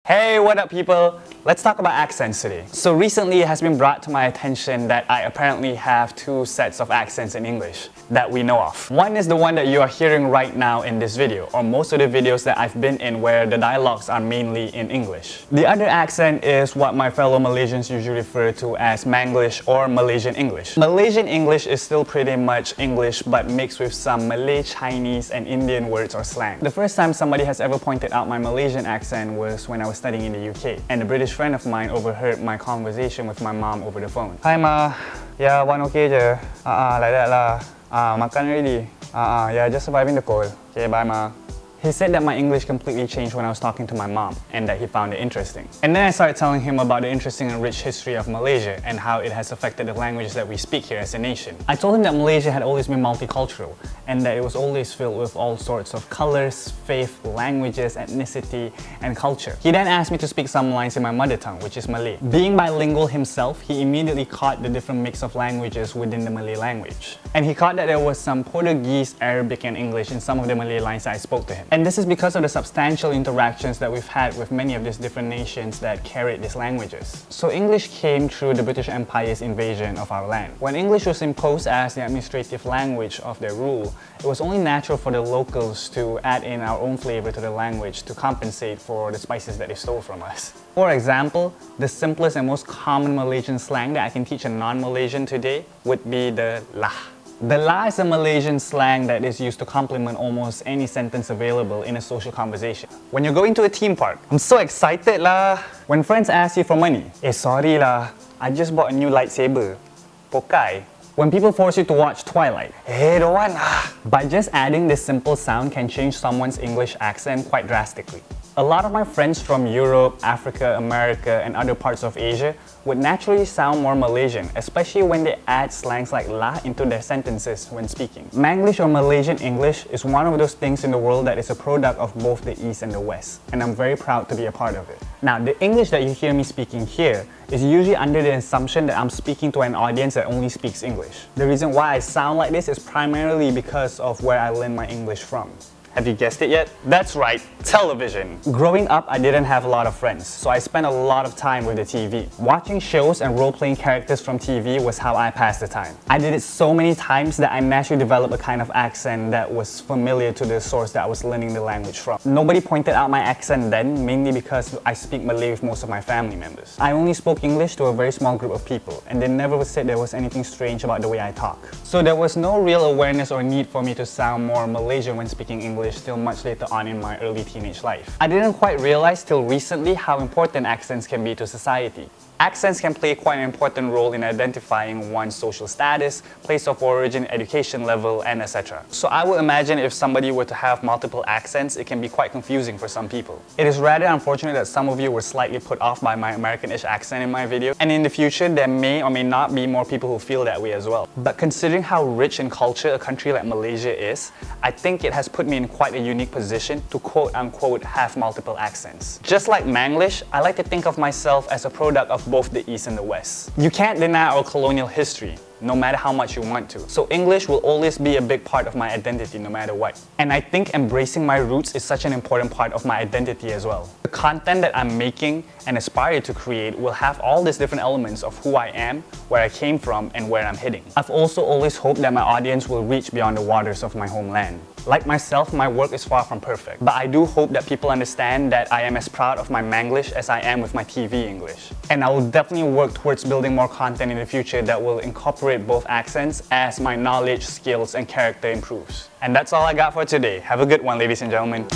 Hey, what up people? Let's talk about accents today. So recently it has been brought to my attention that I apparently have two sets of accents in English that we know of. One is the one that you are hearing right now in this video, or most of the videos that I've been in where the dialogues are mainly in English. The other accent is what my fellow Malaysians usually refer to as Manglish or Malaysian English. Malaysian English is still pretty much English but mixed with some Malay, Chinese and Indian words or slang. The first time somebody has ever pointed out my Malaysian accent was when I was studying in the UK, and a British friend of mine overheard my conversation with my mom over the phone. Hi ma, yeah, one okay je. Like that lah. Makan already. Yeah, just surviving the cold. Okay, bye ma. He said that my English completely changed when I was talking to my mom and that he found it interesting. And then I started telling him about the interesting and rich history of Malaysia and how it has affected the languages that we speak here as a nation. I told him that Malaysia had always been multicultural and that it was always filled with all sorts of colors, faith, languages, ethnicity, and culture. He then asked me to speak some lines in my mother tongue, which is Malay. Being bilingual himself, he immediately caught the different mix of languages within the Malay language. And he caught that there was some Portuguese, Arabic, and English in some of the Malay lines that I spoke to him. And this is because of the substantial interactions that we've had with many of these different nations that carried these languages. So English came through the British Empire's invasion of our land. When English was imposed as the administrative language of their rule, it was only natural for the locals to add in our own flavor to the language to compensate for the spices that they stole from us. For example, the simplest and most common Malaysian slang that I can teach a non-Malaysian today would be the lah. The lah is a Malaysian slang that is used to complement almost any sentence available in a social conversation. When you're going to a theme park, I'm so excited lah. When friends ask you for money, sorry lah, I just bought a new lightsaber. Pokai. When people force you to watch Twilight, don't want lah. By just adding this simple sound can change someone's English accent quite drastically. A lot of my friends from Europe, Africa, America, and other parts of Asia would naturally sound more Malaysian, especially when they add slangs like lah into their sentences when speaking. Manglish or Malaysian English is one of those things in the world that is a product of both the East and the West, and I'm very proud to be a part of it. Now, the English that you hear me speaking here is usually under the assumption that I'm speaking to an audience that only speaks English. The reason why I sound like this is primarily because of where I learned my English from. Have you guessed it yet? That's right, television. Growing up, I didn't have a lot of friends, so I spent a lot of time with the TV. Watching shows and role-playing characters from TV was how I passed the time. I did it so many times that I naturally developed a kind of accent that was familiar to the source that I was learning the language from. Nobody pointed out my accent then, mainly because I speak Malay with most of my family members. I only spoke English to a very small group of people, and they never said there was anything strange about the way I talk. So there was no real awareness or need for me to sound more Malaysian when speaking English till much later on in my early teenage life. I didn't quite realize till recently how important accents can be to society. Accents can play quite an important role in identifying one's social status, place of origin, education level, and etc. So I would imagine if somebody were to have multiple accents, it can be quite confusing for some people. It is rather unfortunate that some of you were slightly put off by my American-ish accent in my video, and in the future there may or may not be more people who feel that way as well. But considering how rich in culture a country like Malaysia is, I think it has put me in quite a unique position to quote-unquote have multiple accents. Just like Manglish, I like to think of myself as a product of both the East and the West. You can't deny our colonial history, no matter how much you want to. So English will always be a big part of my identity no matter what. And I think embracing my roots is such an important part of my identity as well. The content that I'm making and aspire to create will have all these different elements of who I am, where I came from, and where I'm heading. I've also always hoped that my audience will reach beyond the waters of my homeland. Like myself, my work is far from perfect, but I do hope that people understand that I am as proud of my Manglish as I am with my TV English. And I will definitely work towards building more content in the future that will incorporate both accents as my knowledge, skills, and character improves. And that's all I got for today. Have a good one, ladies and gentlemen.